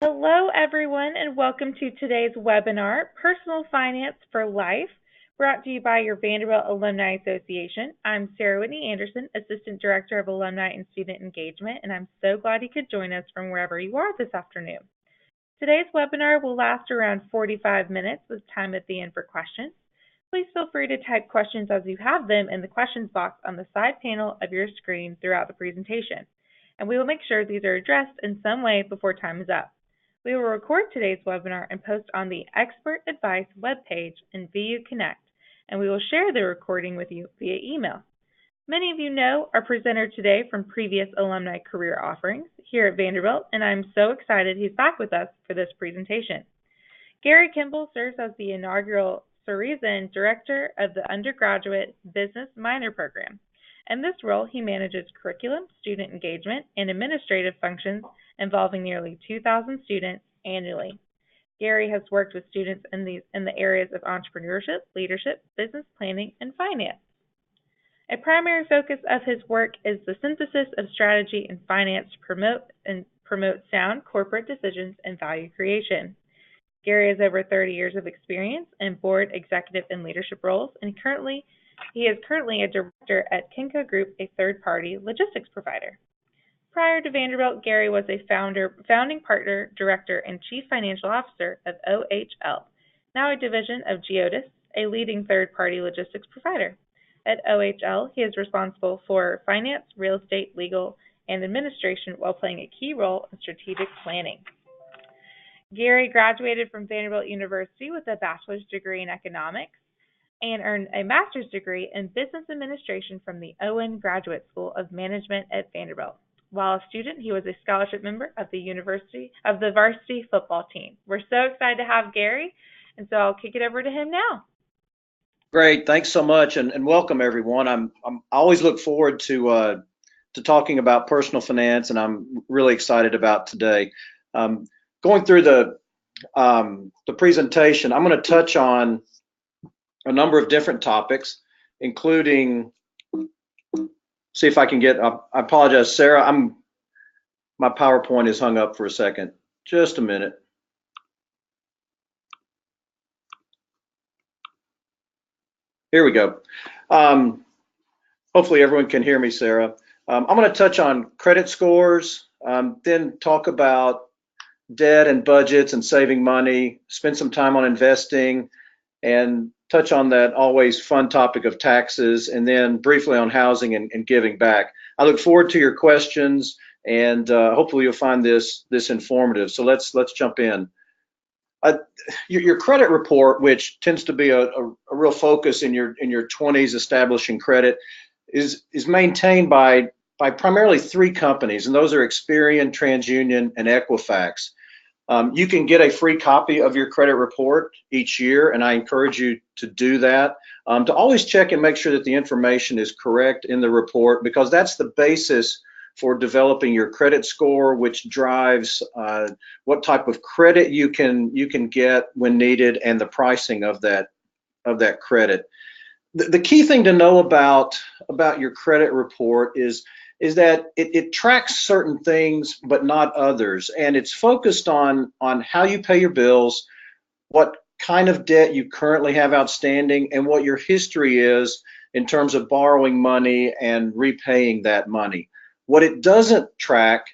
Hello, everyone, and welcome to today's webinar, Personal Finance for Life, brought to you by your Vanderbilt Alumni Association. I'm Sarah Whitney Anderson, Assistant Director of Alumni and Student Engagement, and I'm so glad you could join us from wherever you are this afternoon. Today's webinar will last around 45 minutes with time at the end for questions. Please feel free to type questions as you have them in the questions box on the side panel of your screen throughout the presentation, and we will make sure these are addressed in some way before time is up. We will record today's webinar and post on the Expert Advice webpage in VU Connect, and we will share the recording with you via email. Many of you know our presenter today from previous alumni career offerings here at Vanderbilt, and I'm so excited he's back with us for this presentation. Gary Kimball serves as the inaugural Reside Director of the Undergraduate Business Minor Program. In this role, he manages curriculum, student engagement, and administrative functions involving nearly 2,000 students annually. Gary has worked with students in the areas of entrepreneurship, leadership, business planning, and finance. A primary focus of his work is the synthesis of strategy and finance to promote sound corporate decisions and value creation. Gary has over 30 years of experience in board, executive, and leadership roles, and he is currently a director at Kinko Group, a third-party logistics provider. Prior to Vanderbilt, Gary was a founding partner, director, and chief financial officer of OHL, now a division of Geodis, a leading third-party logistics provider. At OHL, he is responsible for finance, real estate, legal, and administration while playing a key role in strategic planning. Gary graduated from Vanderbilt University with a bachelor's degree in economics and earned a master's degree in business administration from the Owen Graduate School of Management at Vanderbilt. While a student, he was a scholarship member of the varsity football team. We're so excited to have Gary, and so I'll kick it over to him now. Great, thanks so much, and welcome everyone. I always look forward to talking about personal finance, and I'm really excited about today. Going through the presentation, I'm going to touch on a number of different topics, including, see if I can get, I apologize, Sarah, my PowerPoint is hung up for a second. Just a minute. Here we go. Hopefully everyone can hear me, Sarah. I'm going to touch on credit scores, then talk about debt and budgets and saving money, spend some time on investing, and touch on that always fun topic of taxes, and then briefly on housing and giving back. I look forward to your questions, and hopefully you'll find this informative. So let's jump in. Your credit report, which tends to be a real focus in your 20s establishing credit, is maintained by primarily three companies, and those are Experian, TransUnion, and Equifax. You can get a free copy of your credit report each year, and I encourage you to do that. To always check and make sure that the information is correct in the report, because that's the basis for developing your credit score, which drives what type of credit you can get when needed and the pricing of that credit. The key thing to know about your credit report is that it tracks certain things but not others, and it's focused on how you pay your bills, what kind of debt you currently have outstanding, and what your history is in terms of borrowing money and repaying that money. What it doesn't track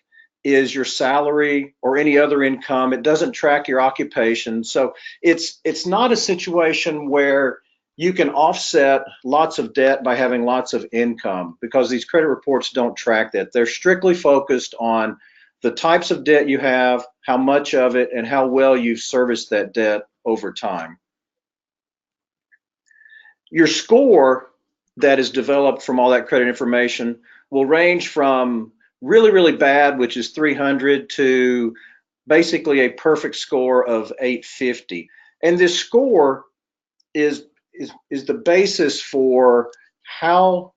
is your salary or any other income. It doesn't track your occupation. So it's not a situation where you can offset lots of debt by having lots of income, because these credit reports don't track that. They're strictly focused on the types of debt you have, how much of it, and how well you've serviced that debt over time. Your score that is developed from all that credit information will range from really, really bad, which is 300, to basically a perfect score of 850. And this score is the basis for how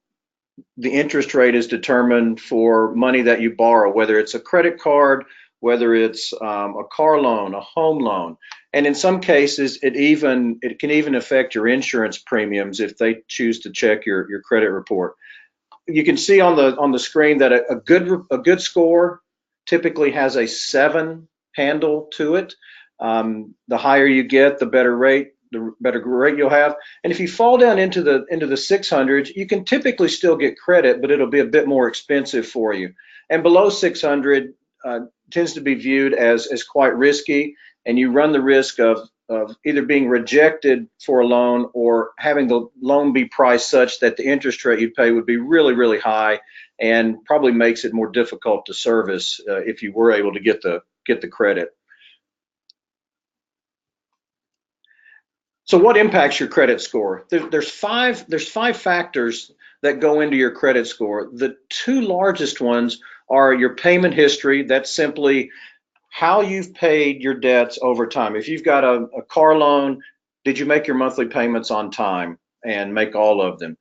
the interest rate is determined for money that you borrow, whether it's a credit card, whether it's a car loan, a home loan. And in some cases, it can even affect your insurance premiums if they choose to check your credit report. You can see on the screen that a good score typically has a 7 handle to it. The higher you get, the better rate you'll have. And if you fall down into the 600s, you can typically still get credit, but it'll be a bit more expensive for you. And below 600 tends to be viewed as quite risky, and you run the risk of either being rejected for a loan or having the loan be priced such that the interest rate you'd pay would be really, really high, and probably makes it more difficult to service if you were able to get the credit. So what impacts your credit score? There's five factors that go into your credit score. The two largest ones are your payment history. That's simply how you've paid your debts over time. If you've got a car loan, did you make your monthly payments on time and make all of them?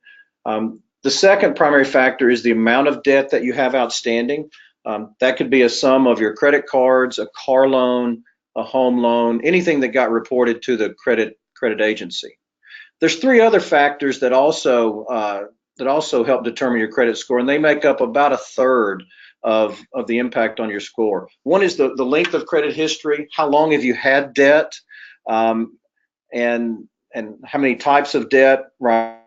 The second primary factor is the amount of debt that you have outstanding. That could be a sum of your credit cards, a car loan, a home loan, anything that got reported to the credit agency. There's three other factors that also help determine your credit score, and they make up about a third of the impact on your score. One is the length of credit history. How long have you had debt, and how many types of debt, right?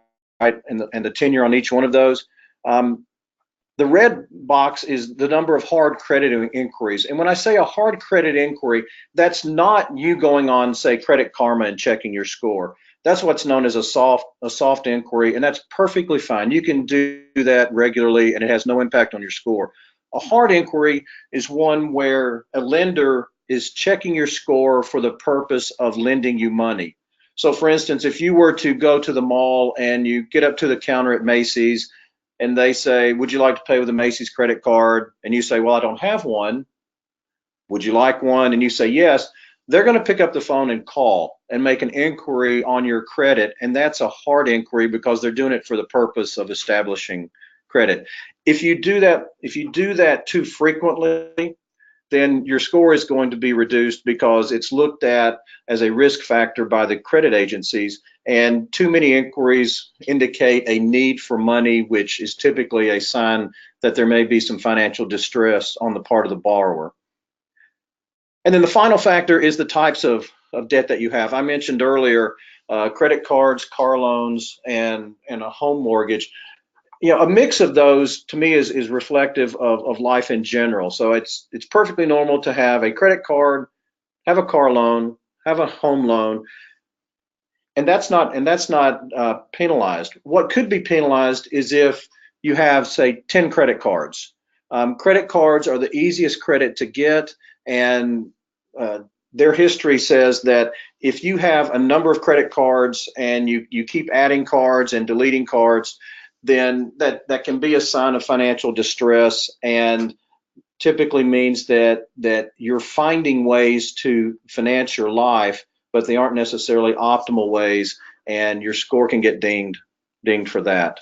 And the tenure on each one of those. The red box is the number of hard credit inquiries. And when I say a hard credit inquiry, that's not you going on, say, Credit Karma and checking your score. That's what's known as a soft inquiry, and that's perfectly fine. You can do that regularly, and it has no impact on your score. A hard inquiry is one where a lender is checking your score for the purpose of lending you money. So, for instance, if you were to go to the mall and you get up to the counter at Macy's, and they say, would you like to pay with a Macy's credit card? And you say, well, I don't have one. Would you like one? And you say, yes. They're going to pick up the phone and call and make an inquiry on your credit. And that's a hard inquiry because they're doing it for the purpose of establishing credit. If you do that too frequently, then your score is going to be reduced because it's looked at as a risk factor by the credit agencies, and too many inquiries indicate a need for money, which is typically a sign that there may be some financial distress on the part of the borrower. And then the final factor is the types of debt that you have. I mentioned earlier credit cards, car loans, and a home mortgage. A mix of those to me is reflective of life in general. So it's perfectly normal to have a credit card, have a car loan, have a home loan, and that's not penalized. What could be penalized is if you have, say, 10 credit cards. Credit cards are the easiest credit to get, and their history says that if you have a number of credit cards and you keep adding cards and deleting cards, then that can be a sign of financial distress, and typically means that you're finding ways to finance your life, but they aren't necessarily optimal ways, and your score can get dinged for that.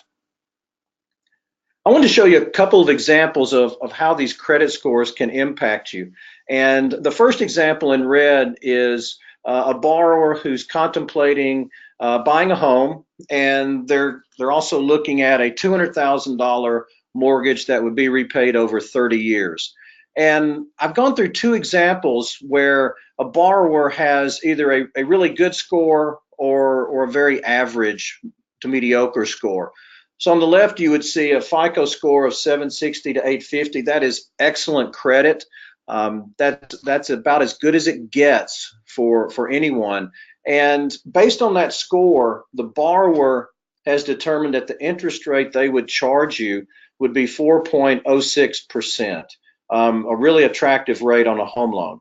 I want to show you a couple of examples of how these credit scores can impact you. And the first example in red is a borrower who's contemplating buying a home, and they're also looking at a $200,000 mortgage that would be repaid over 30 years. And I've gone through two examples where a borrower has either a really good score or a very average to mediocre score. So on the left, you would see a FICO score of 760 to 850. That is excellent credit. That's about as good as it gets for anyone. And based on that score, the borrower has determined that the interest rate they would charge you would be 4.06%, a really attractive rate on a home loan.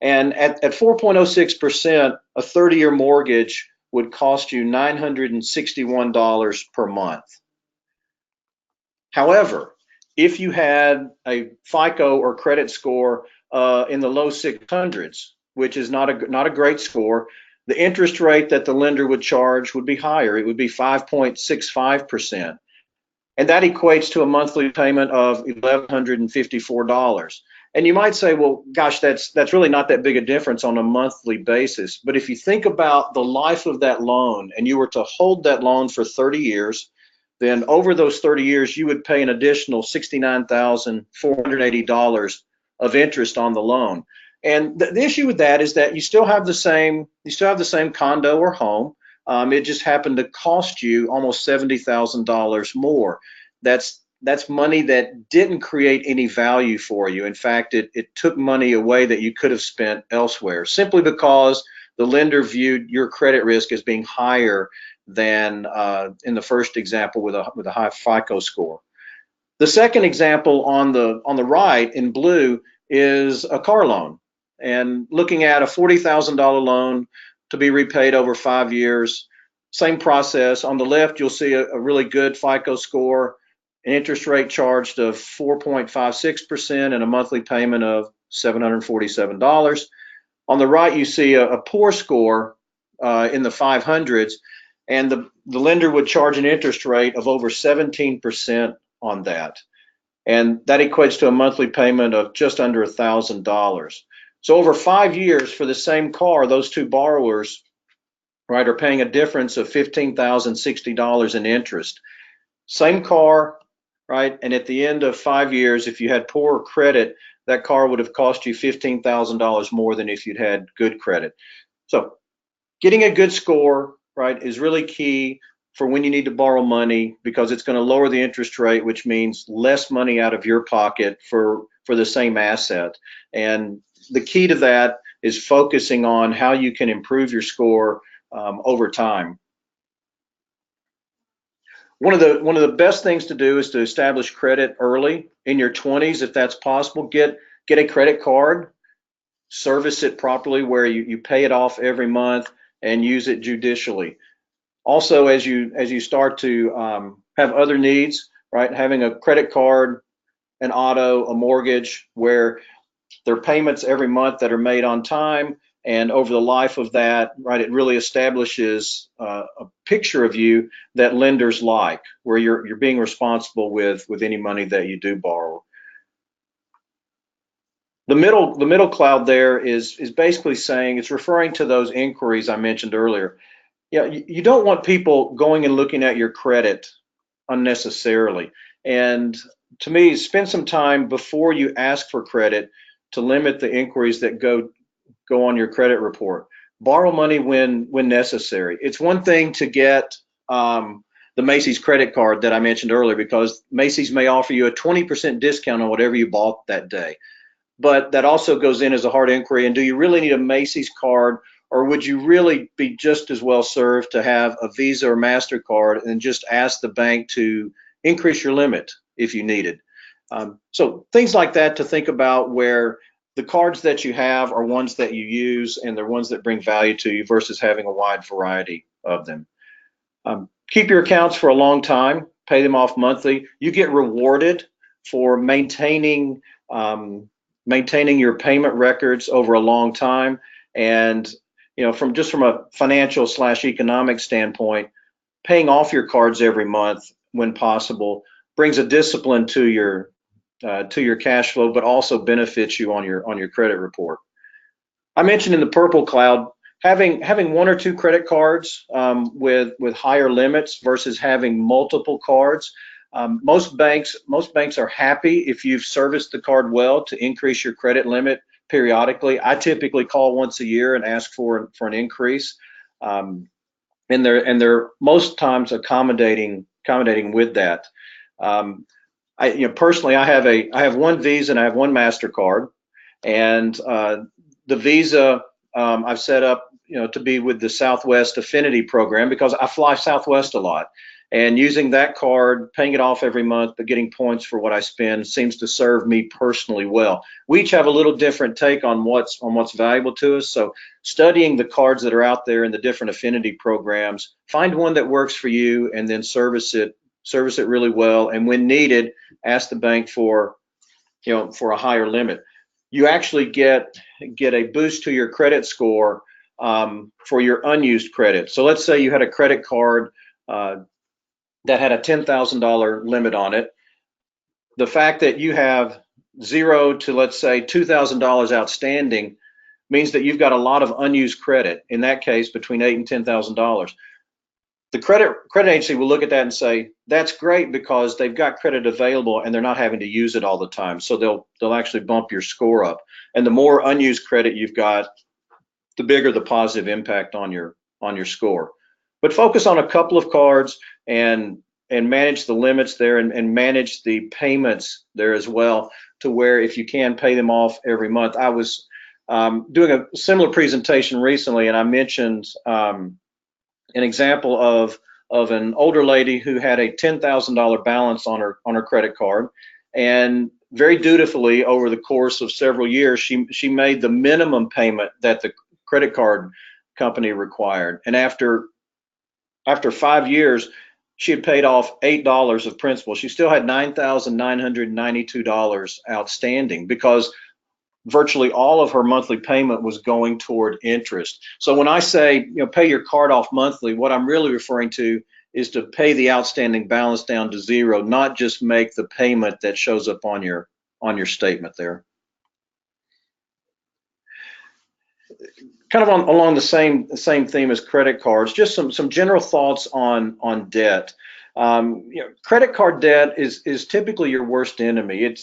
And at 4.06%, a 30-year mortgage would cost you $961 per month. However, if you had a FICO or credit score in the low 600s, which is not a great score, the interest rate that the lender would charge would be higher. It would be 5.65%. And that equates to a monthly payment of $1,154. And you might say, well, gosh, that's really not that big a difference on a monthly basis. But if you think about the life of that loan and you were to hold that loan for 30 years, then over those 30 years, you would pay an additional $69,480 of interest on the loan. And the issue with that is that you still have the same condo or home. It just happened to cost you almost $70,000 more. That's money that didn't create any value for you. In fact, it took money away that you could have spent elsewhere, simply because the lender viewed your credit risk as being higher than in the first example with a high FICO score. The second example on the right in blue is a car loan, and looking at a $40,000 loan to be repaid over 5 years. Same process. On the left, you'll see a really good FICO score, an interest rate charged of 4.56%, and a monthly payment of $747. On the right, you see a poor score in the 500s, and the lender would charge an interest rate of over 17% on that. And that equates to a monthly payment of just under $1,000. So over 5 years for the same car, those two borrowers, right, are paying a difference of $15,060 in interest. Same car, right? And at the end of 5 years, if you had poor credit, that car would have cost you $15,000 more than if you'd had good credit. So getting a good score, right, is really key for when you need to borrow money, because it's going to lower the interest rate, which means less money out of your pocket for the same asset. And the key to that is focusing on how you can improve your score over time. One of the best things to do is to establish credit early in your 20s, if that's possible. Get a credit card, service it properly where you pay it off every month, and use it judicially. Also, as you start to have other needs, right, having a credit card, an auto, a mortgage, where there are payments every month that are made on time, and over the life of that, right, it really establishes a picture of you that lenders like, where you're being responsible with any money that you do borrow. The middle cloud there is basically saying, it's referring to those inquiries I mentioned earlier. Yeah, you don't want people going and looking at your credit unnecessarily. And to me, spend some time before you ask for credit to limit the inquiries that go on your credit report. Borrow money when necessary. It's one thing to get the Macy's credit card that I mentioned earlier, because Macy's may offer you a 20% discount on whatever you bought that day. But that also goes in as a hard inquiry. And do you really need a Macy's card? Or would you really be just as well served to have a Visa or MasterCard and just ask the bank to increase your limit if you needed? So things like that to think about, where the cards that you have are ones that you use and they're ones that bring value to you versus having a wide variety of them. Keep your accounts for a long time, pay them off monthly. You get rewarded for maintaining your payment records over a long time. And from a financial / economic standpoint, paying off your cards every month when possible brings a discipline to your cash flow, but also benefits you on your credit report. I mentioned in the purple cloud, having one or two credit cards with higher limits versus having multiple cards. Most banks are happy if you've serviced the card well to increase your credit limit periodically. I typically call once a year and ask for an increase, and they're most times accommodating with that. Personally, I have one Visa and I have one MasterCard, and the Visa I've set up to be with the Southwest Affinity program, because I fly Southwest a lot. And using that card, paying it off every month, but getting points for what I spend seems to serve me personally well. We each have a little different take on what's valuable to us. So studying the cards that are out there in the different affinity programs, find one that works for you, and then service it really well. And when needed, ask the bank for a higher limit. You actually get a boost to your credit score for your unused credit. So let's say you had a credit card that had a $10,000 limit on it. The fact that you have $0 to, let's say, $2,000 outstanding means that you've got a lot of unused credit, in that case between $8,000 and $10,000. the credit agency will look at that and say, that's great because they've got credit available and they're not having to use it all the time. So they'll actually bump your score up. And the more unused credit you've got, the bigger the positive impact on your score. But focus on a couple of cards and manage the limits there, and manage the payments there as well, to where if you can pay them off every month. I was doing a similar presentation recently, and I mentioned an example of an older lady who had a $10,000 balance on her credit card, and very dutifully over the course of several years, she made the minimum payment that the credit card company required. And after 5 years, she had paid off $8 of principal. She still had $9,992 outstanding, because virtually all of her monthly payment was going toward interest. So when I say, pay your card off monthly, what I'm really referring to is to pay the outstanding balance down to zero, not just make the payment that shows up on your statement there. Kind of along the same theme as credit cards, just some general thoughts on debt. Credit card debt is typically your worst enemy.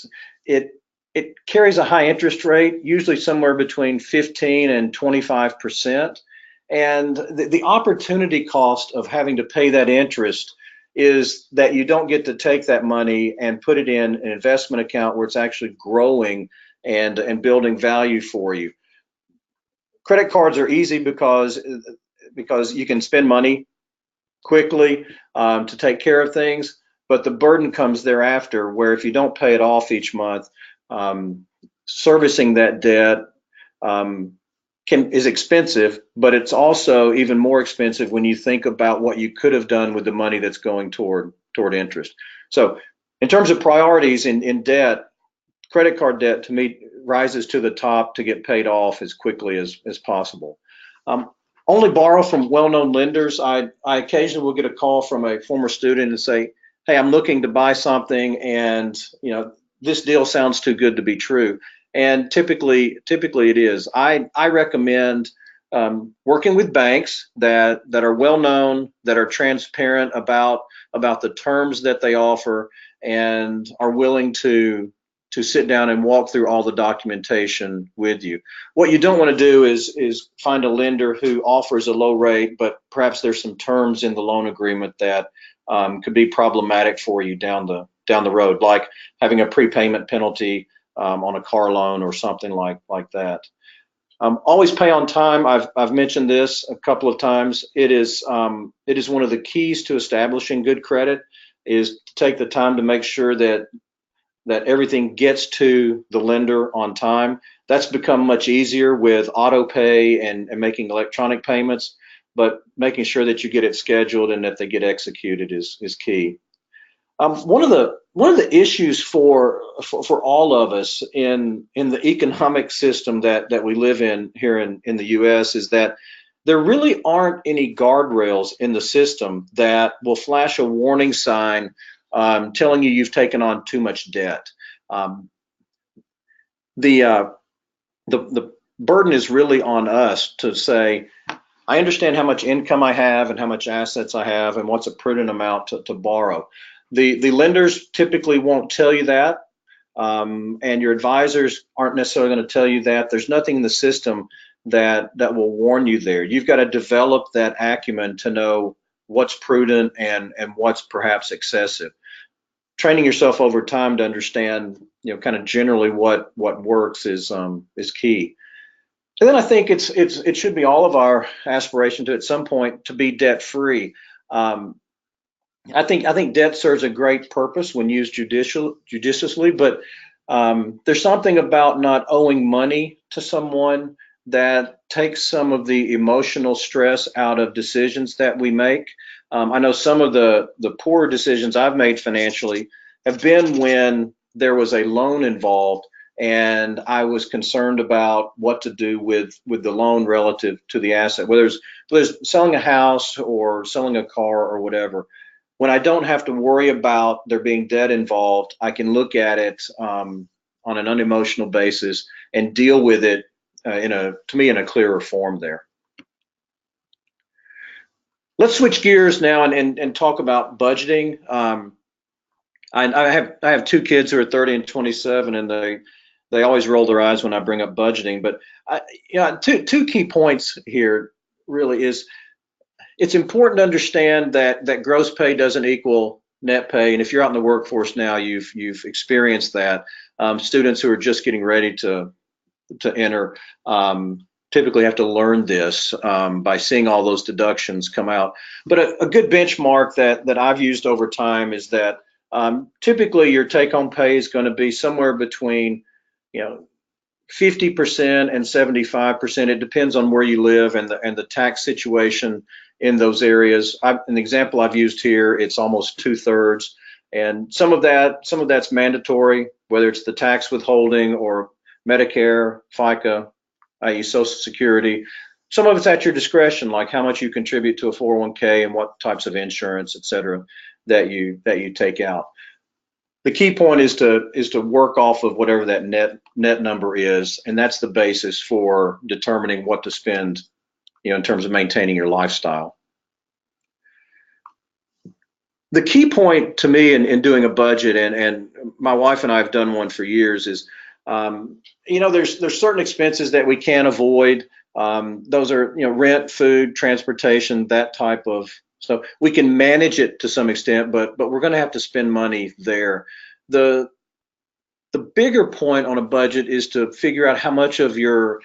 It carries a high interest rate, usually somewhere between 15 and 25%. And the opportunity cost of having to pay that interest is that you don't get to take that money and put it in an investment account where it's actually growing and building value for you. Credit cards are easy because you can spend money quickly to take care of things, but the burden comes thereafter, where if you don't pay it off each month, servicing that debt is expensive, but it's also even more expensive when you think about what you could have done with the money that's going toward interest. So in terms of priorities in debt, credit card debt to me rises to the top to get paid off as quickly as possible. Only borrow from well-known lenders. I occasionally will get a call from a former student and say, hey, I'm looking to buy something, and this deal sounds too good to be true. And typically it is. I recommend working with banks that are well-known, that are transparent about the terms that they offer, and are willing to sit down and walk through all the documentation with you. What you don't want to do is find a lender who offers a low rate, but perhaps there's some terms in the loan agreement that could be problematic for you down the road, like having a prepayment penalty on a car loan or something like that. Always pay on time. I've mentioned this a couple of times. It is one of the keys to establishing good credit, is to take the time to make sure that everything gets to the lender on time. That's become much easier with auto pay and making electronic payments, but making sure that you get it scheduled and that they get executed is key. One of the issues for all of us in the economic system that we live in here in the U.S. is that there really aren't any guardrails in the system that will flash a warning sign telling you've taken on too much debt. The burden is really on us to say, I understand how much income I have and how much assets I have and what's a prudent amount to borrow. The lenders typically won't tell you that, and your advisors aren't necessarily going to tell you that. There's nothing in the system that will warn you there. You've got to develop that acumen to know what's prudent and what's perhaps excessive. Training yourself over time to understand, kind of generally what works is key. And then I think it should be all of our aspiration to, at some point, to be debt free. I think debt serves a great purpose when used judiciously, but there's something about not owing money to someone that takes some of the emotional stress out of decisions that we make. I know some of the poor decisions I've made financially have been when there was a loan involved and I was concerned about what to do with the loan relative to the asset, whether it's selling a house or selling a car or whatever. When I don't have to worry about there being debt involved, I can look at it on an unemotional basis and deal with it in a clearer form there. Let's switch gears now and talk about budgeting. I have two kids who are 30 and 27, and they always roll their eyes when I bring up budgeting. But two key points here really is it's important to understand that gross pay doesn't equal net pay. And if you're out in the workforce now, you've experienced that. Students who are just getting ready to enter typically have to learn this by seeing all those deductions come out. But a good benchmark that I've used over time is that typically your take-home pay is going to be somewhere between, 50% and 75%. It depends on where you live and the tax situation in those areas. An example I've used here, it's almost 2/3, and some of that's mandatory, whether it's the tax withholding or Medicare, FICA, i.e. Social Security. Some of it's at your discretion, like how much you contribute to a 401k and what types of insurance, et cetera, that you take out. The key point is to work off of whatever that net number is, and that's the basis for determining what to spend, in terms of maintaining your lifestyle. The key point to me in doing a budget, and my wife and I have done one for years, is there's certain expenses that we can't avoid. Those are rent, food, transportation, that type of stuff. We can manage it to some extent, but we're going to have to spend money there. The bigger point on a budget is to figure out how much of your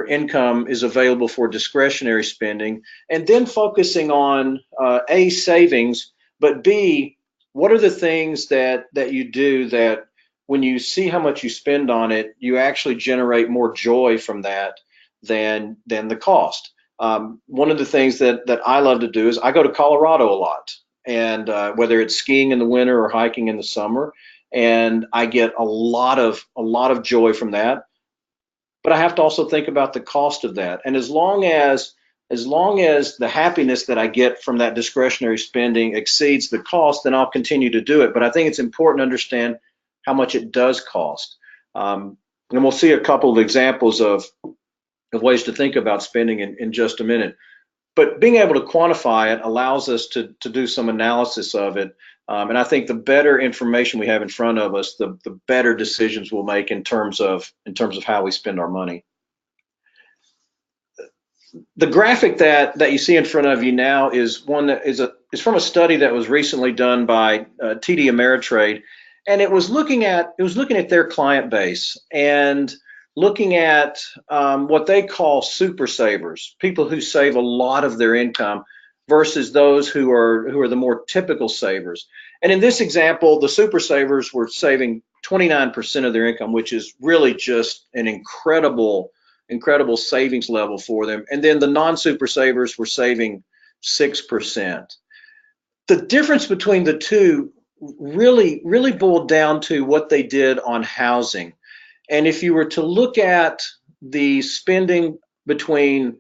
income is available for discretionary spending, and then focusing on A, savings, but B, what are the things that you do that when you see how much you spend on it, you actually generate more joy from that than the cost. One of the things that I love to do is I go to Colorado a lot, and whether it's skiing in the winter or hiking in the summer, and I get a lot of joy from that. But I have to also think about the cost of that. And as long as the happiness that I get from that discretionary spending exceeds the cost, then I'll continue to do it. But I think it's important to understand how much it does cost. And we'll see a couple of examples of ways to think about spending in just a minute. But being able to quantify it allows us to do some analysis of it. And I think the better information we have in front of us, the better decisions we'll make in terms of how we spend our money. The graphic that you see in front of you now is one that is from a study that was recently done by TD Ameritrade, and it was looking at their client base and looking at what they call super savers, people who save a lot of their income, versus those who are the more typical savers. And in this example, the super savers were saving 29% of their income, which is really just an incredible savings level for them. And then the non-super savers were saving 6%. The difference between the two really boiled down to what they did on housing. And if you were to look at the spending between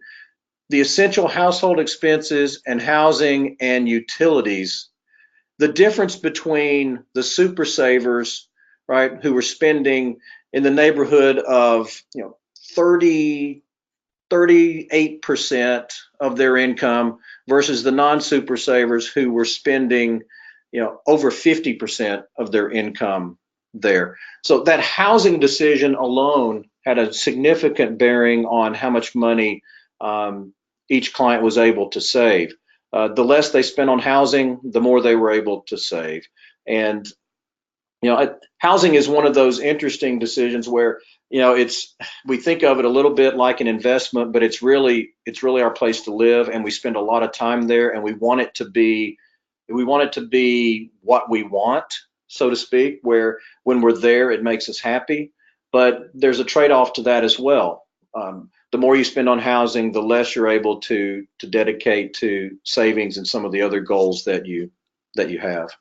the essential household expenses and housing and utilities, the difference between the super savers, right, who were spending in the neighborhood of 38% of their income versus the non-super savers who were spending over 50% of their income there. So that housing decision alone had a significant bearing on how much money each client was able to save. The less they spent on housing, the more they were able to save. And housing is one of those interesting decisions where we think of it a little bit like an investment, but it's really our place to live, and we spend a lot of time there, and we want it to be what we want, so to speak, where when we're there it makes us happy. But there's a trade-off to that as well. The more you spend on housing, the less you're able to dedicate to savings and some of the other goals that you have.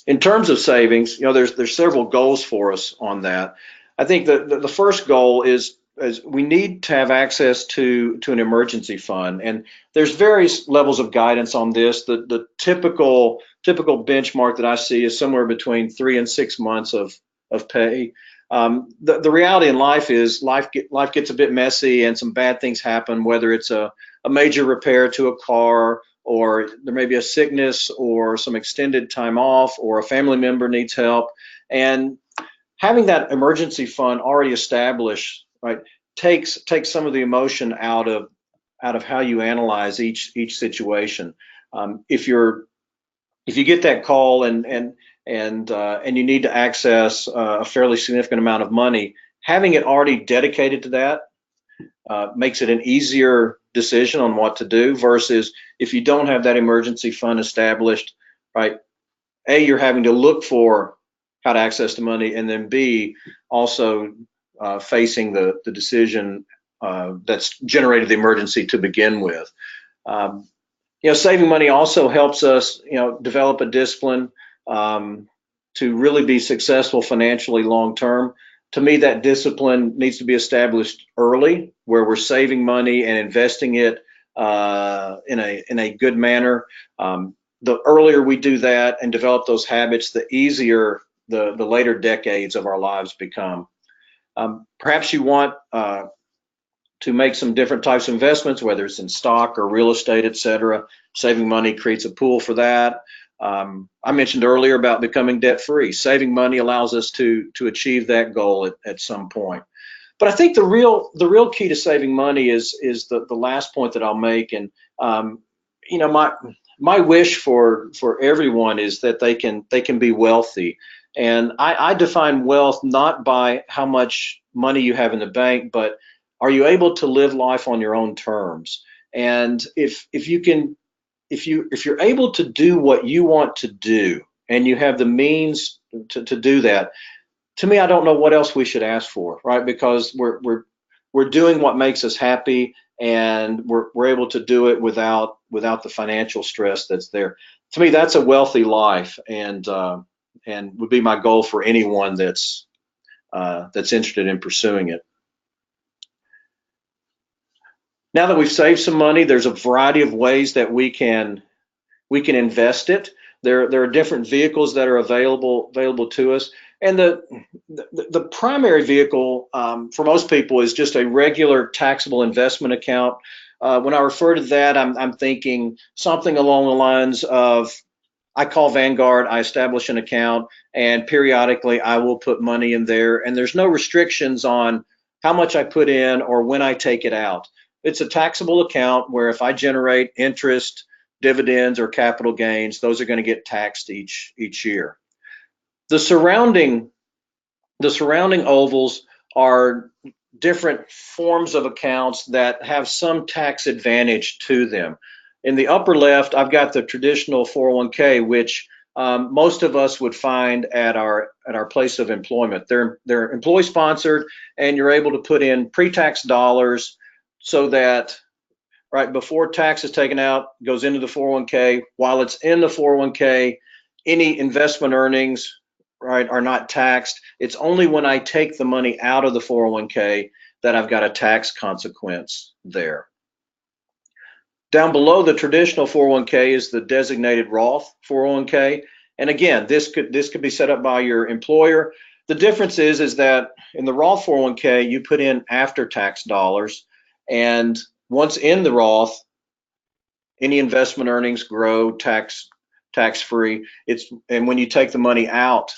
In terms of savings, there's several goals for us on that. I think the first goal is we need to have access to an emergency fund, and there's various levels of guidance on this. The typical benchmark that I see is somewhere between 3 and 6 months of pay. The reality in life is life gets a bit messy and some bad things happen, whether it's a major repair to a car, or there may be a sickness or some extended time off, or a family member needs help. And having that emergency fund already established, right, takes some of the emotion out of how you analyze each situation. If you get that call and you need to access a fairly significant amount of money, having it already dedicated to that makes it an easier decision on what to do, versus if you don't have that emergency fund established, right? A, you're having to look for how to access the money, and then B, also facing the decision that's generated the emergency to begin with. Saving money also helps us, develop a discipline to really be successful financially long term. To me, that discipline needs to be established early, where we're saving money and investing it in a good manner. The earlier we do that and develop those habits, the easier the later decades of our lives become. Perhaps you want to make some different types of investments, whether it's in stock or real estate, et cetera. Saving money creates a pool for that. I mentioned earlier about becoming debt free. Saving money allows us to achieve that goal at some point. But I think the real key to saving money is the last point that I'll make. And my wish for everyone is that they can be wealthy. And I define wealth not by how much money you have in the bank, but are you able to live life on your own terms? And if you're able to do what you want to do, and you have the means to do that, to me, I don't know what else we should ask for, right? Because we're doing what makes us happy, and we're able to do it without the financial stress that's there. To me, that's a wealthy life, and would be my goal for anyone that's interested in pursuing it. Now that we've saved some money, there's a variety of ways that we can invest it. There are different vehicles that are available to us, and the primary vehicle for most people is just a regular taxable investment account. When I refer to that, I'm thinking something along the lines of, I call Vanguard, I establish an account, and periodically I will put money in there, and there's no restrictions on how much I put in or when I take it out. It's a taxable account where if I generate interest, dividends, or capital gains, those are going to get taxed each year. The surrounding ovals are different forms of accounts that have some tax advantage to them. In the upper left, I've got the traditional 401k, which most of us would find at our place of employment. They're employee sponsored, and you're able to put in pre-tax dollars so that right before tax is taken out, goes into the 401k. While it's in the 401k, any investment earnings, right, are not taxed. It's only when I take the money out of the 401k that I've got a tax consequence there. Down below the traditional 401k is the designated Roth 401k. And again, this could be set up by your employer. The difference is that in the Roth 401k, you put in after-tax dollars, and once in the Roth, any investment earnings grow tax-free. And when you take the money out,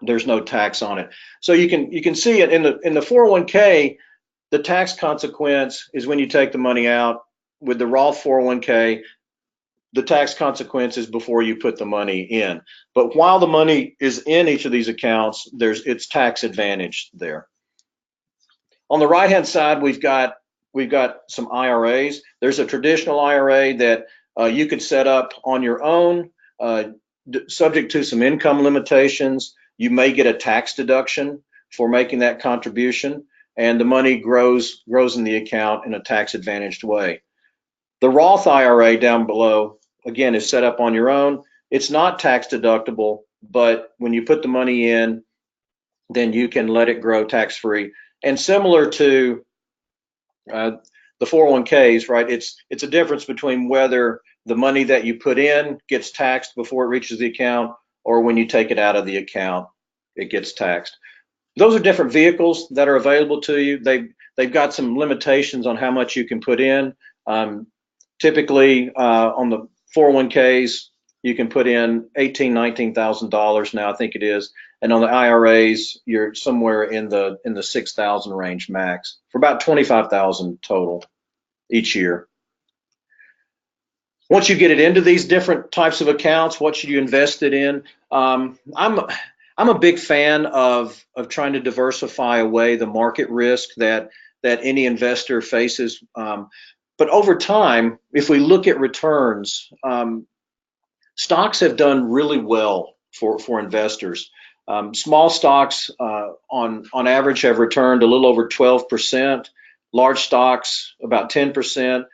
there's no tax on it. So you can see it in the 401k. The tax consequence is when you take the money out. With the Roth 401k, the tax consequence is before you put the money in. But while the money is in each of these accounts, it's tax advantage there. On the right-hand side, we've got some IRAs. There's a traditional IRA that you could set up on your own, subject to some income limitations. You may get a tax deduction for making that contribution, and the money grows in the account in a tax advantaged way. The Roth IRA down below, again, is set up on your own. It's not tax deductible, but when you put the money in, then you can let it grow tax-free. And similar to the 401ks, right? It's a difference between whether the money that you put in gets taxed before it reaches the account, or when you take it out of the account, it gets taxed. those are different vehicles that are available to you. They've got some limitations on how much you can put in. Typically, on the 401ks, you can put in $18,000-$19,000 now, I think it is, and on the IRAs, you're somewhere in the 6,000 range max for about 25,000 total each year. Once you get it into these different types of accounts, what should you invest it in? I'm a big fan of trying to diversify away the market risk that any investor faces. But over time, if we look at returns, stocks have done really well for investors. Small stocks on average have returned a little over 12%, large stocks about 10%,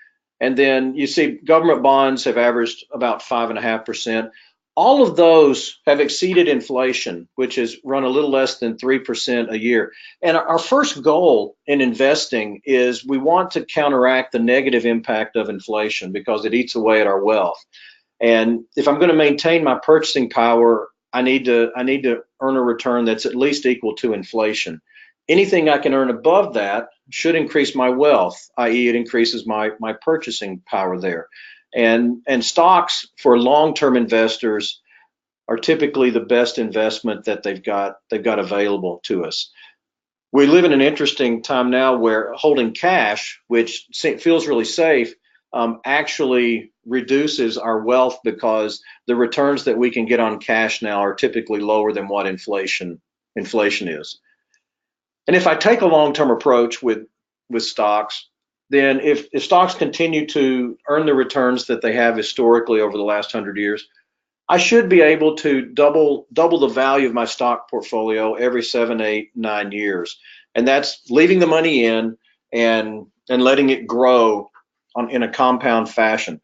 and then you see government bonds have averaged about 5.5%. All of those have exceeded inflation, which has run a little less than 3% a year. And our first goal in investing is we want to counteract the negative impact of inflation because it eats away at our wealth. And if I'm going to maintain my purchasing power, I need to earn a return that's at least equal to inflation. Anything I can earn above that should increase my wealth, i.e. it increases my purchasing power there. And stocks for long-term investors are typically the best investment that they've got available to us. We live in an interesting time now where holding cash, which feels really safe, actually reduces our wealth because the returns that we can get on cash now are typically lower than what inflation is. And if I take a long-term approach with stocks, then if stocks continue to earn the returns that they have historically over the last 100 years, I should be able to double the value of my stock portfolio every 7, 8, 9 years. And that's leaving the money in and letting it grow in a compound fashion.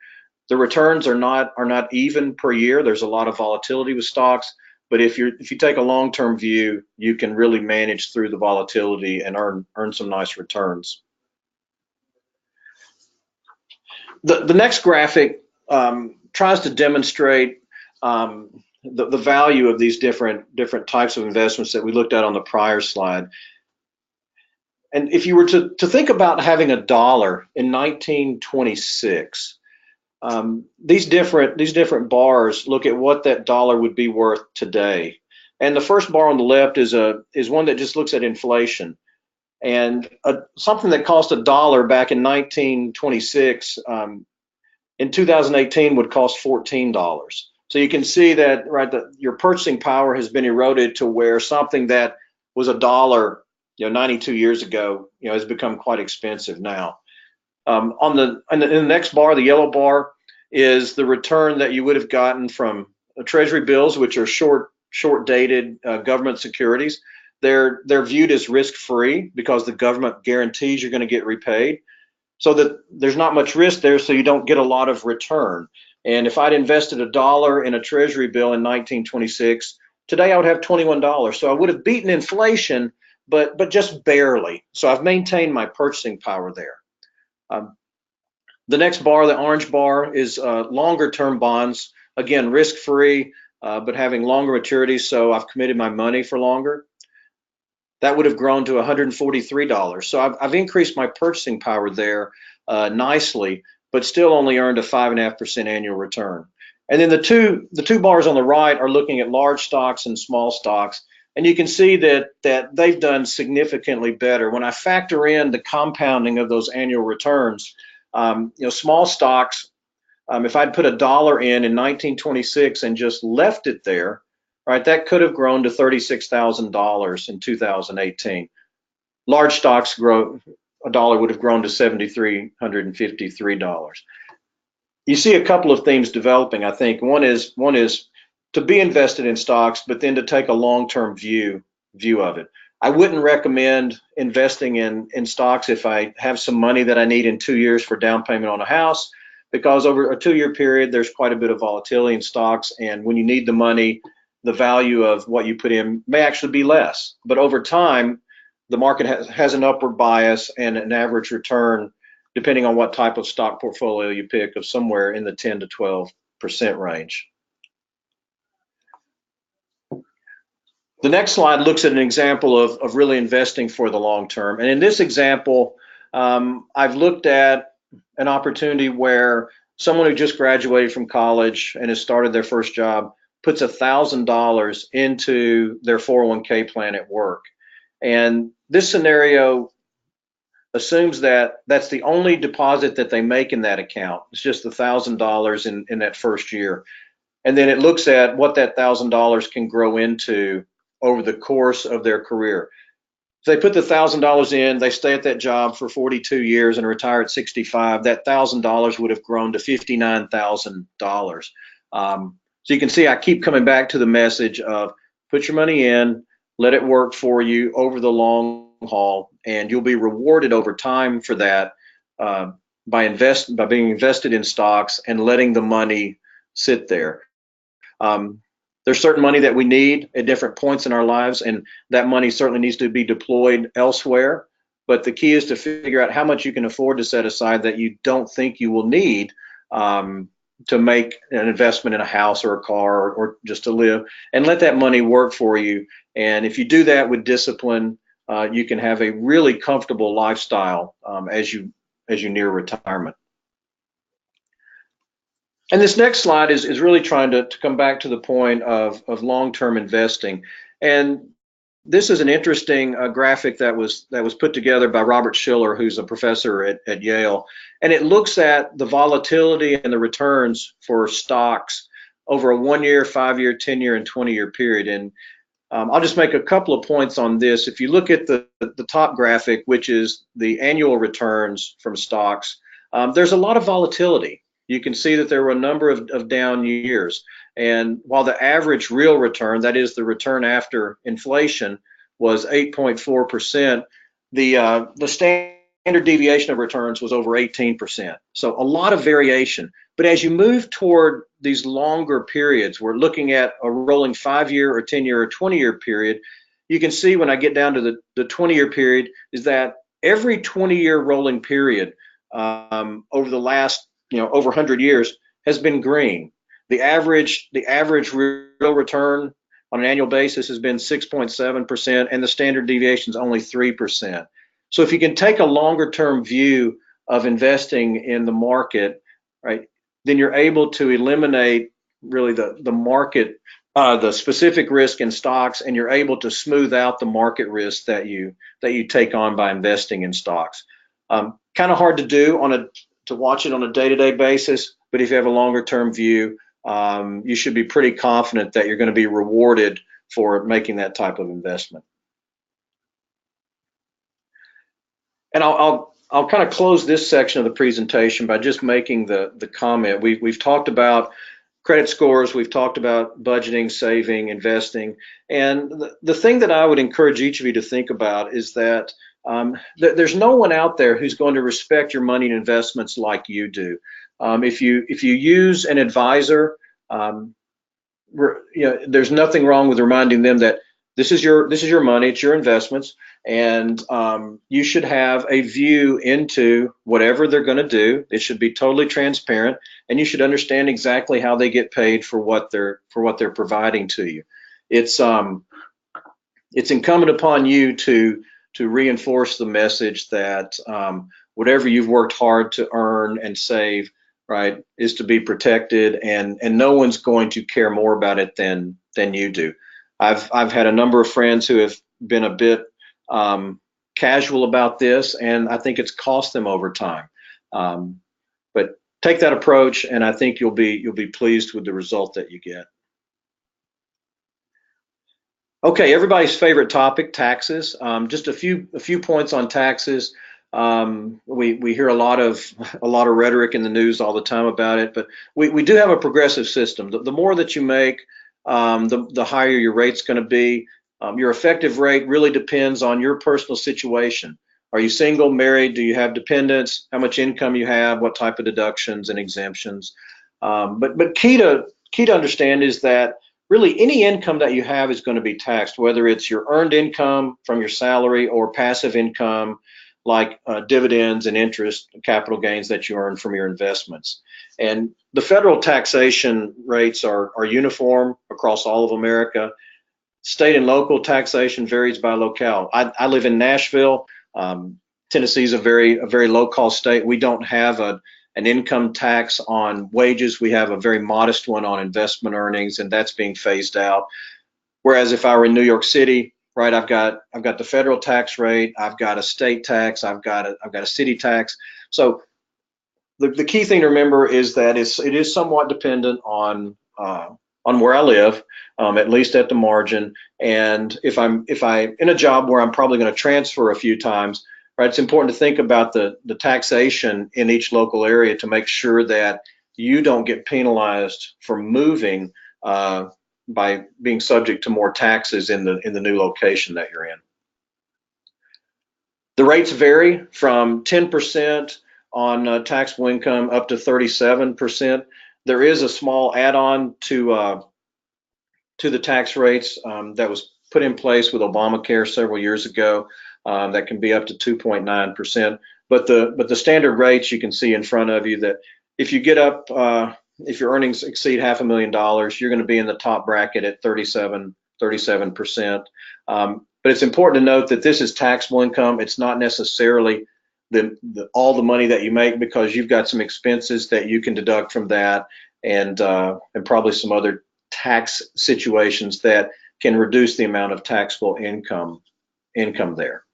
The returns are not even per year. There's a lot of volatility with stocks, but if you take a long-term view, you can really manage through the volatility and earn some nice returns. The next graphic tries to demonstrate the value of these different types of investments that we looked at on the prior slide. And if you were to think about having $1 in 1926, these different bars look at what that dollar would be worth today. And the first bar on the left is one that just looks at inflation. And something that cost $1 back in 1926 in 2018 would cost $14. So you can see that, right, that your purchasing power has been eroded to where something that was $1, 92 years ago, has become quite expensive now. In the next bar, the yellow bar, is the return that you would have gotten from treasury bills, which are short-dated government securities. They're viewed as risk-free because the government guarantees you're going to get repaid, so that there's not much risk there, so you don't get a lot of return. And if I'd invested $1 in a treasury bill in 1926, today I would have $21. So I would have beaten inflation, but just barely. So I've maintained my purchasing power there. The next bar, the orange bar, is longer-term bonds. Again, risk-free, but having longer maturities, so I've committed my money for longer. That would have grown to $143. So I've increased my purchasing power there nicely, but still only earned a 5.5% annual return. And then the two bars on the right are looking at large stocks and small stocks, and you can see that they've done significantly better. When I factor in the compounding of those annual returns, small stocks, if I'd put $1 in 1926 and just left it there, right, that could have grown to $36,000 in 2018. Large stocks $1 would have grown to $7,353. You see a couple of themes developing, I think. One is to be invested in stocks, but then to take a long-term view of it. I wouldn't recommend investing in stocks if I have some money that I need in 2 years for down payment on a house, because over a 2-year period, there's quite a bit of volatility in stocks, and when you need the money, the value of what you put in may actually be less. But over time, the market has an upward bias and an average return, depending on what type of stock portfolio you pick, of somewhere in the 10 to 12% range. The next slide looks at an example of really investing for the long term. And in this example, I've looked at an opportunity where someone who just graduated from college and has started their first job puts $1,000 into their 401k plan at work. And this scenario assumes that that's the only deposit that they make in that account. It's just $1,000 in that first year. And then it looks at what that $1,000 can grow into over the course of their career. If they put the $1,000 in, they stay at that job for 42 years and retire at 65, that $1,000 would have grown to $59,000. So you can see I keep coming back to the message of put your money in, let it work for you over the long haul, and you'll be rewarded over time for that by being invested in stocks and letting the money sit there. There's certain money that we need at different points in our lives, and that money certainly needs to be deployed elsewhere. But the key is to figure out how much you can afford to set aside that you don't think you will need to make an investment in a house or a car or just to live, and let that money work for you. And if you do that with discipline, you can have a really comfortable lifestyle as you near retirement. And this next slide is really trying to come back to the point of long-term investing. And this is an interesting graphic that was put together by Robert Shiller, who's a professor at Yale. And it looks at the volatility and the returns for stocks over a 1-year, 5-year, 10-year, and 20-year period. And I'll just make a couple of points on this. If you look at the top graphic, which is the annual returns from stocks, there's a lot of volatility. You can see that there were a number of down years. And while the average real return, that is the return after inflation, was 8.4%, the standard deviation of returns was over 18%. So a lot of variation. But as you move toward these longer periods, we're looking at a rolling 5-year or 10-year or 20-year period, you can see when I get down to the 20-year period is that every 20-year rolling period over the last over 100 years has been green. The average real return on an annual basis has been 6.7%, and the standard deviation is only 3%. So if you can take a longer term view of investing in the market, right, then you're able to eliminate really the market, the specific risk in stocks, and you're able to smooth out the market risk that you take on by investing in stocks. Kind of hard to do to watch it on a day-to-day basis, but if you have a longer term view, you should be pretty confident that you're going to be rewarded for making that type of investment. And I'll kind of close this section of the presentation by just making the comment. We've talked about credit scores, we've talked about budgeting, saving, investing, and the thing that I would encourage each of you to think about is that there's no one out there who's going to respect your money and investments like you do. If you use an advisor, there's nothing wrong with reminding them that this is your money, it's your investments, and you should have a view into whatever they're going to do. It should be totally transparent, and you should understand exactly how they get paid for what they're providing to you. It's incumbent upon you to reinforce the message that whatever you've worked hard to earn and save, right, is to be protected, and no one's going to care more about it than you do. I've had a number of friends who have been a bit casual about this, and I think it's cost them over time. But take that approach, and I think you'll be pleased with the result that you get. Okay, everybody's favorite topic, taxes. Just a few points on taxes. We hear a lot of rhetoric in the news all the time about it, but we do have a progressive system. The more that you make, the higher your rate's going to be. Your effective rate really depends on your personal situation. Are you single, married? Do you have dependents? How much income you have? What type of deductions and exemptions? But key to understand is that really any income that you have is going to be taxed, whether it's your earned income from your salary or passive income like dividends and interest and capital gains that you earn from your investments. And the federal taxation rates are uniform across all of America. State and local taxation varies by locale. I live in Nashville. Tennessee is a very low cost state. We don't have an income tax on wages. We have a very modest one on investment earnings, and that's being phased out. Whereas if I were in New York City, right, I've got the federal tax rate, I've got a state tax, I've got a city tax. So the key thing to remember is that it is somewhat dependent on where I live, at least at the margin. And if I'm in a job where I'm probably going to transfer a few times, right, it's important to think about the taxation in each local area to make sure that you don't get penalized for moving by being subject to more taxes in the new location that you're in. The rates vary from 10% on taxable income up to 37%. There is a small add-on to the tax rates that was put in place with Obamacare several years ago that can be up to 2.9%. But the standard rates you can see in front of you that if you get up, if your earnings exceed $500,000, you're going to be in the top bracket at 37%. But it's important to note that this is taxable income. It's not necessarily all the money that you make, because you've got some expenses that you can deduct from that, and probably some other tax situations that can reduce the amount of taxable income there.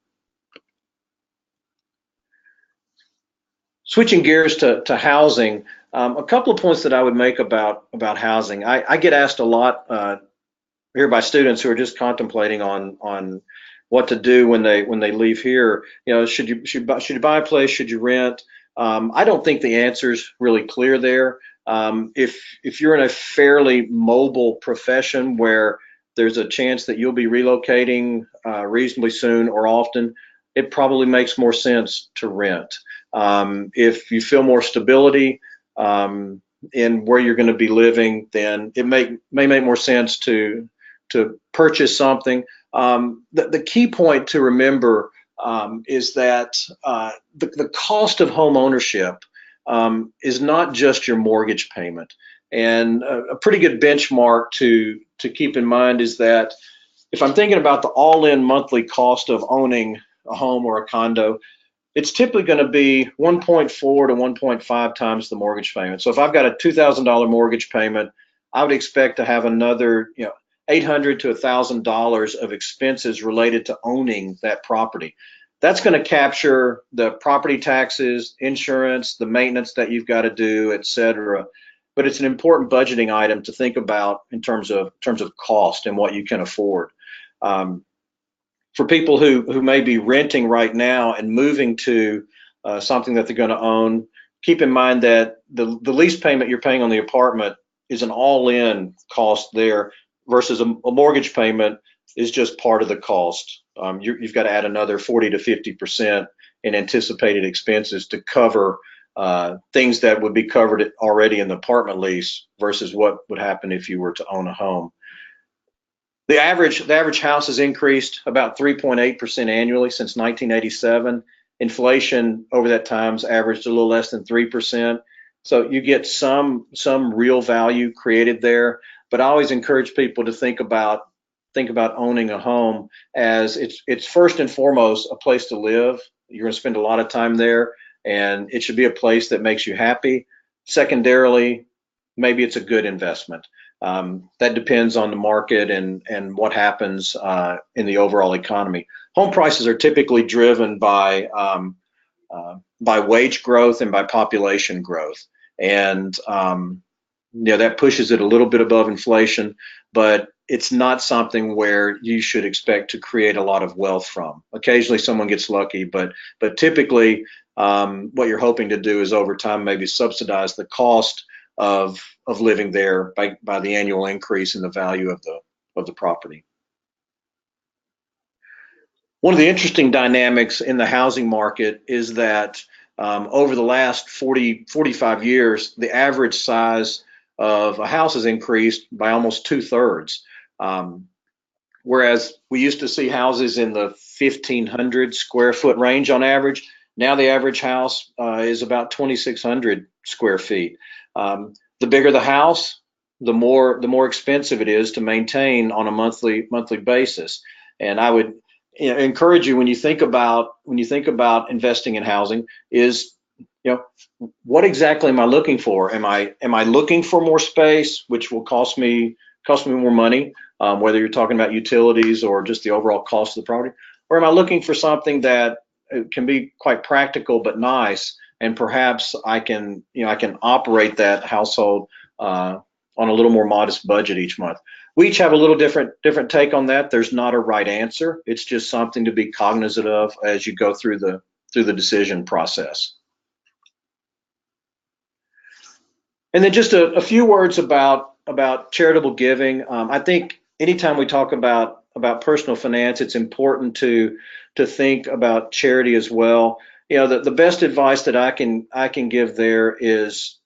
Switching gears to housing, a couple of points that I would make about housing. I get asked a lot here by students who are just contemplating on what to do when they leave here. You know, should you buy a place? Should you rent? I don't think the answer's really clear there. If you're in a fairly mobile profession where there's a chance that you'll be relocating reasonably soon or often, it probably makes more sense to rent. If you feel more stability in where you're going to be living, then it may make more sense to purchase something. The key point to remember is that the cost of home ownership is not just your mortgage payment. And a pretty good benchmark to keep in mind is that if I'm thinking about the all-in monthly cost of owning a home or a condo, it's typically going to be 1.4 to 1.5 times the mortgage payment. So if I've got a $2,000 mortgage payment, I would expect to have another, $800 to $1,000 of expenses related to owning that property. That's going to capture the property taxes, insurance, the maintenance that you've got to do, et cetera. But it's an important budgeting item to think about in terms of cost and what you can afford. For people who may be renting right now and moving to something that they're going to own, keep in mind that the lease payment you're paying on the apartment is an all-in cost there, versus a mortgage payment is just part of the cost. You've got to add another 40 to 50% in anticipated expenses to cover things that would be covered already in the apartment lease versus what would happen if you were to own a home. The average house has increased about 3.8% annually since 1987. Inflation over that time's averaged a little less than 3%. So you get some real value created there. But I always encourage people to think about owning a home as it's first and foremost a place to live. You're going to spend a lot of time there, and it should be a place that makes you happy. Secondarily, maybe it's a good investment. That depends on the market and what happens in the overall economy. Home prices are typically driven by wage growth and by population growth, and that pushes it a little bit above inflation, but it's not something where you should expect to create a lot of wealth from. Occasionally someone gets lucky, but typically what you're hoping to do is over time maybe subsidize the cost of living there by the annual increase in the value of the property. One of the interesting dynamics in the housing market is that over the last 45 years, the average size of a house has increased by almost 2/3. Whereas we used to see houses in the 1,500 square foot range on average, now the average house is about 2,600 square feet. The bigger the house, the more expensive it is to maintain on a monthly basis. And I would encourage you, when you think about investing in housing, is what exactly am I looking for? Am I looking for more space, which will cost me more money, whether you're talking about utilities or just the overall cost of the property, or am I looking for something that can be quite practical but nice, and perhaps I can operate that household on a little more modest budget each month. We each have a little different take on that. There's not a right answer. It's just something to be cognizant of as you go through the decision process. And then just a few words about charitable giving. I think anytime we talk about personal finance, it's important to think about charity as well. The best advice that I can give there is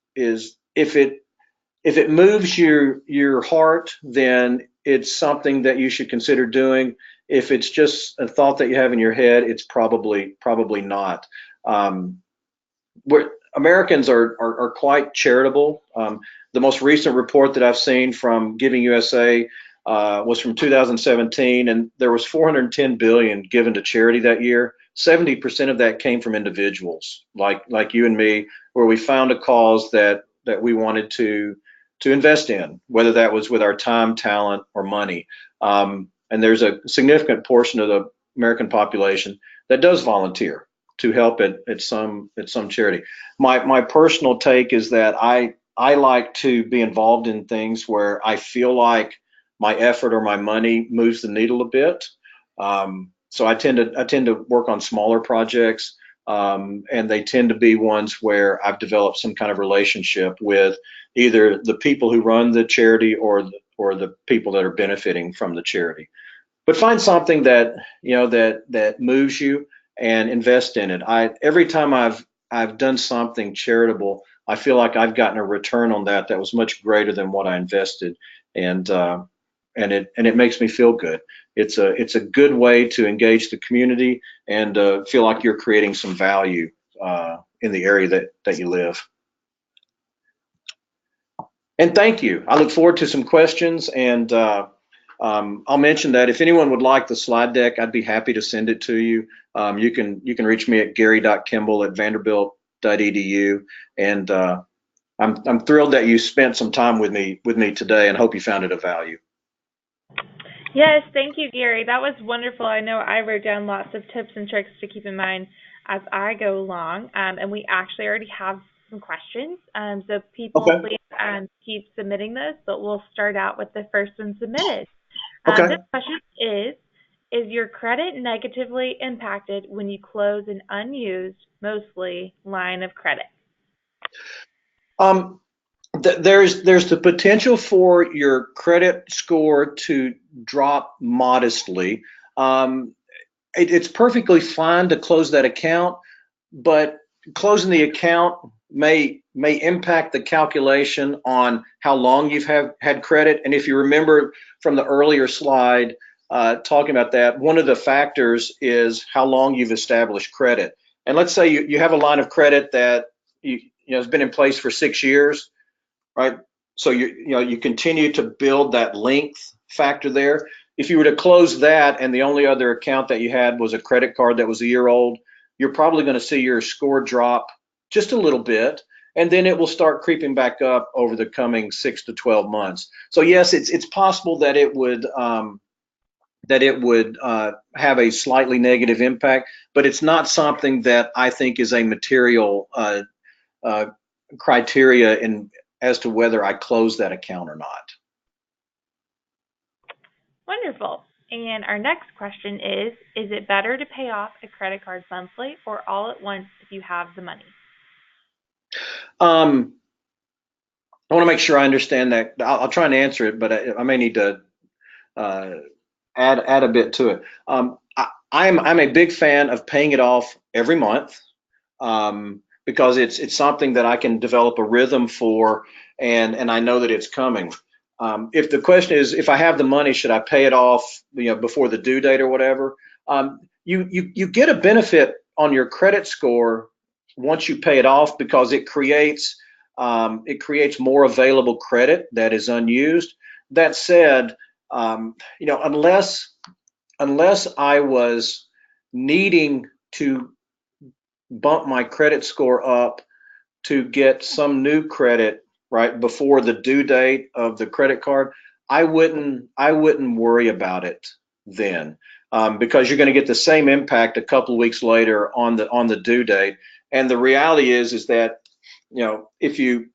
if it moves your heart, then it's something that you should consider doing. If it's just a thought that you have in your head, it's probably not. Americans are quite charitable. The most recent report that I've seen from Giving USA was from 2017, and there was 410 billion given to charity that year. 70% of that came from individuals like you and me, where we found a cause that we wanted to invest in, whether that was with our time, talent, or money. And there's a significant portion of the American population that does volunteer to help at some charity. My personal take is that I like to be involved in things where I feel like my effort or my money moves the needle a bit. So I tend to work on smaller projects, and they tend to be ones where I've developed some kind of relationship with either the people who run the charity or the people that are benefiting from the charity. But find something that moves you and invest in it. Every time I've done something charitable, I feel like I've gotten a return on that was much greater than what I invested, and it makes me feel good. It's a good way to engage the community and feel like you're creating some value in the area that you live. And thank you. I look forward to some questions, and I'll mention that if anyone would like the slide deck, I'd be happy to send it to you. You can reach me at gary.kimball@vanderbilt.edu, and I'm thrilled that you spent some time with me today, and hope you found it of value. Yes, thank you, Gary. That was wonderful. I know I wrote down lots of tips and tricks to keep in mind as I go along, and we actually already have some questions. So people, Okay. please keep submitting those, but we'll start out with the first one submitted. Okay. This question is your credit negatively impacted when you close an unused, mostly, line of credit? There's the potential for your credit score to drop modestly. It's perfectly fine to close that account, but closing the account may impact the calculation on how long you've had credit. And if you remember from the earlier slide talking about that, one of the factors is how long you've established credit. And let's say you have a line of credit that has been in place for 6 years, right? So you continue to build that length factor there. If you were to close that and the only other account that you had was a credit card that was a year old, you're probably going to see your score drop just a little bit, and then it will start creeping back up over the coming 6 to 12 months. So yes, it's possible that it would have a slightly negative impact, but it's not something that I think is a material criteria as to whether I close that account or not. Wonderful. And our next question is it better to pay off a credit card monthly or all at once if you have the money? I want to make sure I understand that. I'll try and answer it, but I may need to add a bit to it. I'm a big fan of paying it off every month because it's something that I can develop a rhythm for, and I know that it's coming. If the question is, if I have the money, should I pay it off before the due date or whatever? You get a benefit on your credit score once you pay it off, because it creates It creates more available credit that is unused. That said, unless I was needing to bump my credit score up to get some new credit right before the due date of the credit card, I wouldn't worry about it then, because you're going to get the same impact a couple of weeks later on the due date. And the reality is that if you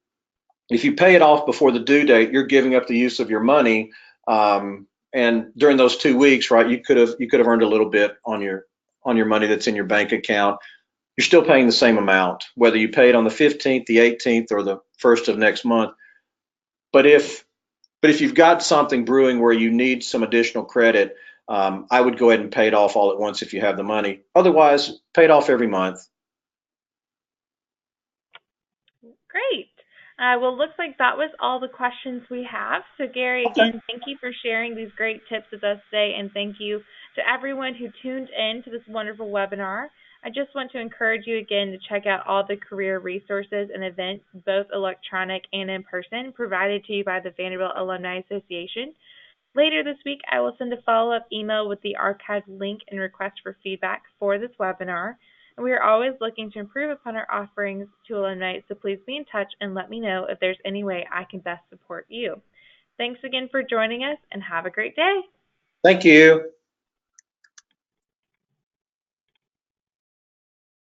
pay it off before the due date, you're giving up the use of your money. And during those 2 weeks, right, you could have earned a little bit on your money that's in your bank account. You're still paying the same amount, whether you pay it on the 15th, the 18th, or the 1st of next month. But if you've got something brewing where you need some additional credit, I would go ahead and pay it off all at once if you have the money. Otherwise, pay it off every month. Great. Well, looks like that was all the questions we have. So, Gary, Okay. again, thank you for sharing these great tips with us today, and thank you to everyone who tuned in to this wonderful webinar. I just want to encourage you again to check out all the career resources and events, both electronic and in person, provided to you by the Vanderbilt Alumni Association. Later this week, I will send a follow-up email with the archived link and request for feedback for this webinar. And we are always looking to improve upon our offerings to alumni, so please be in touch and let me know if there's any way I can best support you. Thanks again for joining us, and have a great day. Thank you.